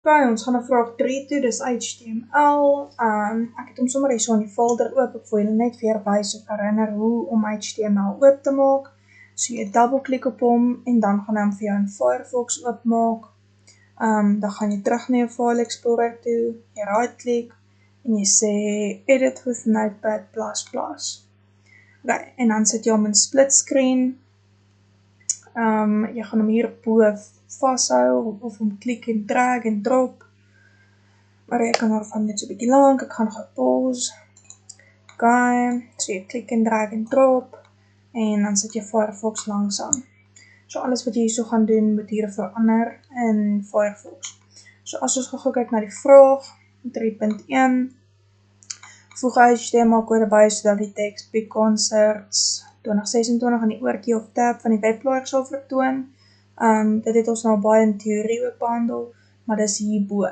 Ons gaan na vraag 3 toe, dis HTML. Ek het hom sommer hier so in die folder oop, ek wil julle net weer wys of herinner hoe om HTML oop te maak. So jy dubbelklik op hom en dan gaan hy hom vir jou in Firefox oopmaak. Dan gaan jy terug na jou File Explorer toe, jy right-klik en jy sê Edit with Notepad++. Okay, en dan sit jy hom in split screen. Jy gaan hom hier bo vashou of hom klik en drag en drop. Maar jy kan daarvan net so 'n bietjie lank, ek gaan gou pause. Okay, so jy klik en drag en drop en dan sit jy Firefox langsaan. So alles wat jy hierso gaan doen moet hier verander in Firefox. So as ons gou kyk na die vraag 3.1, voeg HTML kode by sodat die teks Big Concerts 2026 in die oortjie of tab van die webblaaier sal vertoon. Dit het ons nou baie in teorie ook behandel, maar dis hierbo,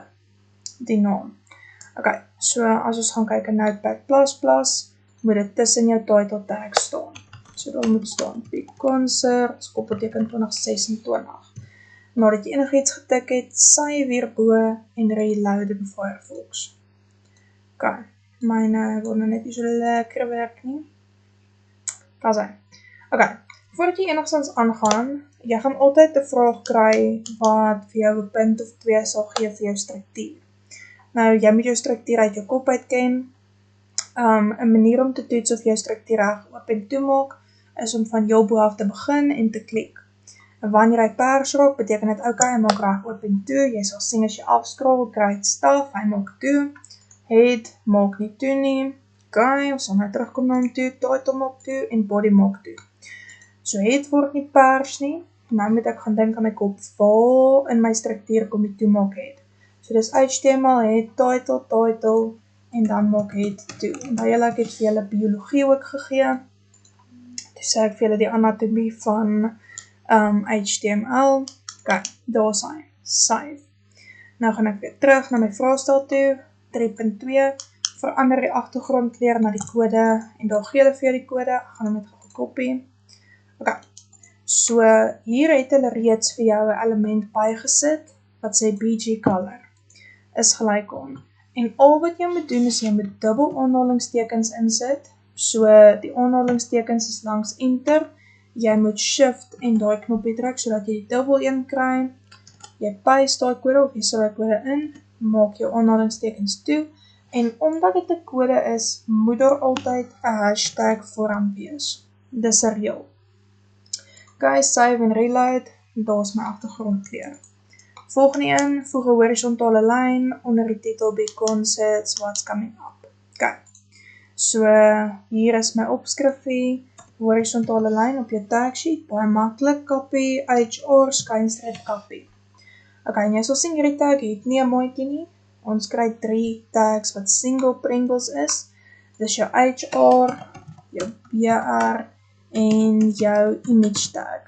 die naam. Okay, so as ons gaan kyk in Notepad++, moet dit tussen jou title tag staan. So daar moet staan Big Concerts, koppelteken 2026. Nadat jy enigiets getik het, save hierbo en reload in Firefox. Okay, myne wil nou net nie so lekker werk nie. Daar's hy. Okay, voordat jy enigstens aangaan, jy gaan altyd 'n vraag kry wat vir jou 'n punt of 2 sal gee vir jou struktuur. Nou, jy moet jou struktuur uit jou kop uit ken. 'n manier om te toets of jou struktuur reg oop en toe maak, is om van heel bo af te begin en te klik. En wanneer hy pers raak, beteken dit okay, hy maak reg oop en toe. Jy sal sien as jy afscroll, kry jy stuff, hy maak toe. Head maak nie toe nie. Okay, ons sal nou terugkom na hom toe, title maak toe en body maak toe. So head word nie pers nie. Nou moet ek gaan dink aan my kop, waar in my struktuur kom die toe maak head. So dis HTML, head, title, en dan maak head toe. En dan ek het vir julle biologie ook gegee. Toe sê ek vir julle die anatomie van HTML. Okay, daar's hy. Save. Nou gaan ek weer terug na my vraestel toe. 3.2. Verander die agtergrondkleur na die kode en daar gee hulle vir jou die kode. Ek gaan hom net gou kopie. Okay. So hier het hulle reeds vir jou 'n element bygesit wat sê BG color is gelyk aan. En al wat jy moet doen is jy moet dubbel aanhalingstekens insit. So die aanhalingstekens is langs enter. Jy moet shift en daai knoppie druk sodat jy die dubbel een kry. Jy paste daai kode of jy sit daai kode in, maak jou aanhalingstekens toe. En omdat dit 'n kode is, moet daar altyd 'n hashtag vooraan wees. Dis 'n reël. Okay, save en reload. Daar's my agtergrondkleur. Volgende een, voeg 'n horisontale lyn onder die titel Big Concerts, what's coming up. Okay. So hier is my opskrifie, horisontale lyn op jou tag sheet, baie maklik, copy, HR, skynstreep, copy. Okay, en jy sal sien hierdie tag het nie 'n maatjie nie. Ons kry 3 tags wat single Pringles is. Dis jou HR, jou BR en jou image tag.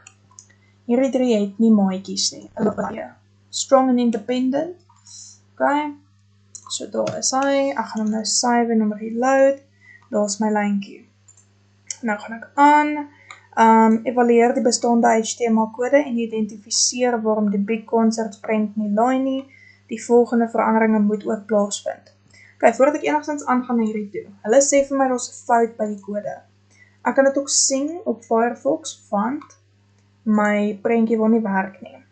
Hierdie 3 het nie maatjies nie. Strong and independent. Okay. So daar is hy. Ek gaan hom nou save en hom reload. Daar's my lyntjie. Nou gaan ek aan. Evalueer die bestaande HTML kode en identifiseer waarom die Big Concerts prent nie laai nie. Die volgende veranderinge moet ook plaasvind. Okay, voordat ek enigstens aangaan na hierdie toe. Hulle sê vir my daar's 'n fout by die kode. Ek kan dit ook sien op Firefox, want my prentjie wil nie werk nie.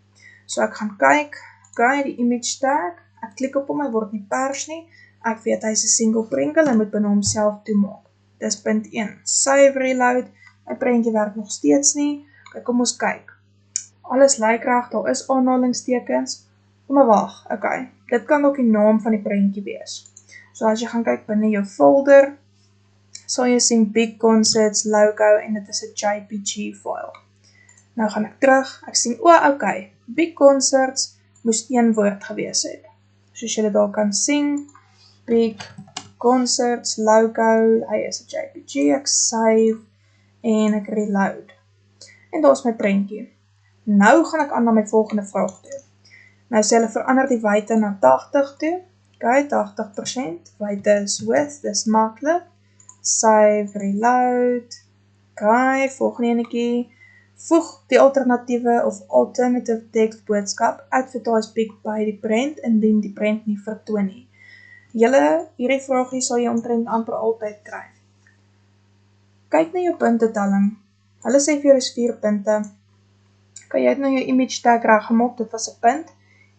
So ek gaan kyk, okay, die image tag, ek klik op hom, hy word nie pers nie. Ek weet hy's 'n single Pringle, hy moet binne homself toemaak. Dis punt 1. Save, reload, my prentjie werk nog steeds nie. Okay, kom ons kyk. Alles lyk reg, daar is aanhalingstekens. Maar wag, okay, dit kan ook die naam van die prentjie wees. So as jy gaan kyk binne jou folder, sal jy sien Big Concerts logo en dit is 'n JPG file. Nou gaan ek terug, ek sien, okay, Big Concerts moes een woord gewees het. Soos julle daar kan sien, Big Concerts logo, hy is 'n JPG, ek save en ek reload. En daar's my prentjie. Nou gaan ek aan na my volgende vraag toe. Nou sê hulle verander die wyte na 80 toe. Okay, 80%. Wyte is width, dis maklik. Save, reload. Okay, volgende enetjie. Voeg die alternatiewe of alternative text boodskap advertise pic by die prent indien die prent nie vertoon nie. Hierdie vraagie sal jy omtrent amper altyd kry. Kyk na jou puntetelling. Hulle sê vir jou is 4 punte. Jy het nou jou image tag reggemaak, dit was 'n punt.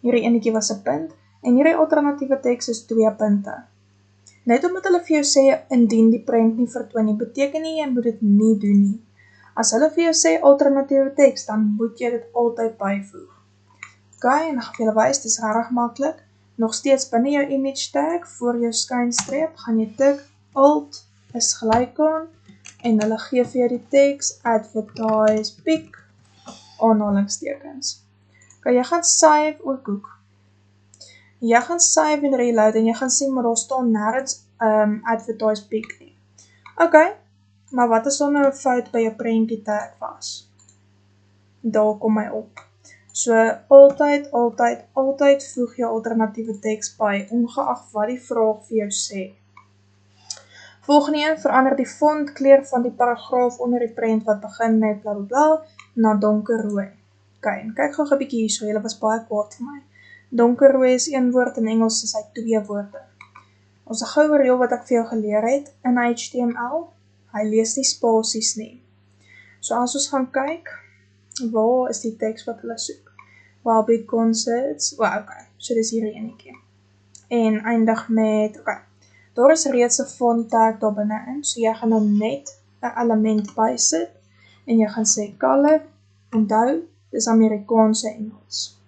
Hierdie enetjie was 'n punt. En hierdie alternatiewe teks is 2 punte. Net omdat hulle vir jou sê, indien die prent nie vertoon nie, beteken nie jy moet dit nie doen nie. As hulle vir jou sê alternatiewe teks, dan moet jy dit altyd byvoeg. En dan gaan ek julle wys, dit is regtig maklik. Nog steeds binne jou image tag, voor jou skynstreep, gaan jy tik, alt is gelyk aan, en hulle gee vir jou die teks, advertise pic, aanhalingstekens. Jy gaan save ook hoek. Jy gaan save en reload en jy gaan sien, maar daar staan nergens advertise pic nie. Maar wat as daar nou 'n fout by jou prentjie tag was? Daar kom hy op. So, altyd voeg jou alternatiewe teks by, ongeag wat die vraag vir jou sê. Volgende een, verander die fontkleur van die paragraaf onder die prent wat begin met blablabla na donkerrooi. En kyk gou 'n bietjie hierso, julle was baie kwaad vir my. Donkerrooi is 1 woord, in Engels is hy 2 woorde. Ons goue reël wat ek vir jou geleer het in HTML, hy lees nie spasies nie. So as ons gaan kyk, waar is die teks wat hulle soek? While big concerts, so dis hierdie enetjie. En eindig met, daar is reeds 'n font tag daar binne-in, so jy gaan nou net 'n element bysit, en jy gaan sê color, onthou, dis Amerikaanse Engels.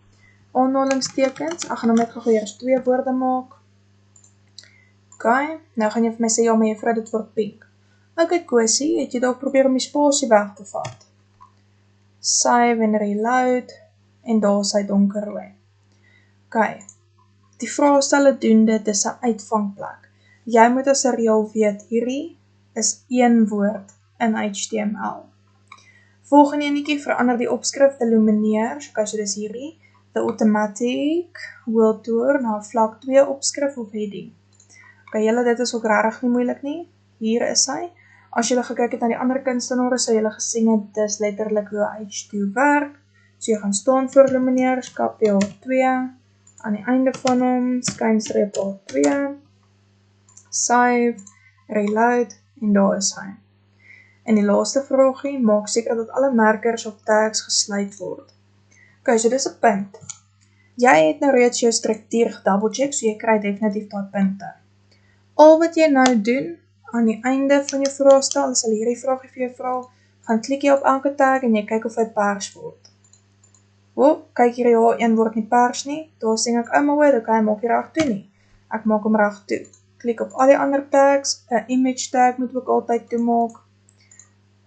Aanhalingstekens, ek gaan nou net gou eers 2 woorde maak. Nou gaan jy vir my sê, ja, maar juffrou, dit word pink. Kosie, het jy dalk probeer om die spasie weg te vat? Save en reload, en daar is hy donkerrooi. Die vraestelle doen dit, dis 'n uitvangplek. Jy moet as 'n reël weet, hierdie is 1 woord in HTML. Volgende enetjie, verander die opskrif te lumineer, so dis hierdie, the automatic world tour na vlak 2 opskrif of heading. Julle, dit is ook regtig nie moeilik nie, hier is hy. As julle gekyk het na die ander kunstenaars, sou julle gesien het, dis letterlik hoe H2 werk, so jy gaan staan voor lumineer, skap jy H2, aan die einde van hom, skynstreep H2, save, reload, en daar is hy. En die laaste vraagie, maak seker dat alle markers of tags gesluit word. So dis 'n punt. Jy het nou reeds jou struktuur gedouble-check, so jy kry definitief daai punte. Al wat jy nou doen, aan die einde van jou vraestel, as hulle hierdie vraagie vir jou vra, gaan klik jy op elke tag en jy kyk of hy pers word. Kyk hier, ja, 1 word nie pers nie, daar sê ek, maar hoor, hy maak hier reg toe nie. Ek maak hom reg toe. Klik op al die ander tags, 'n image tag moet ook altyd toemaak.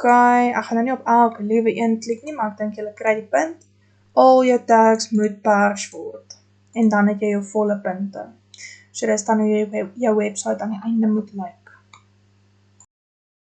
Ek gaan nou nie op elke liewe een klik nie, maar ek dink julle kry die punt. Al jou tags moet pers word. En dan het jy jou volle punte. So dis dan hoe jou website aan die einde moet lyk.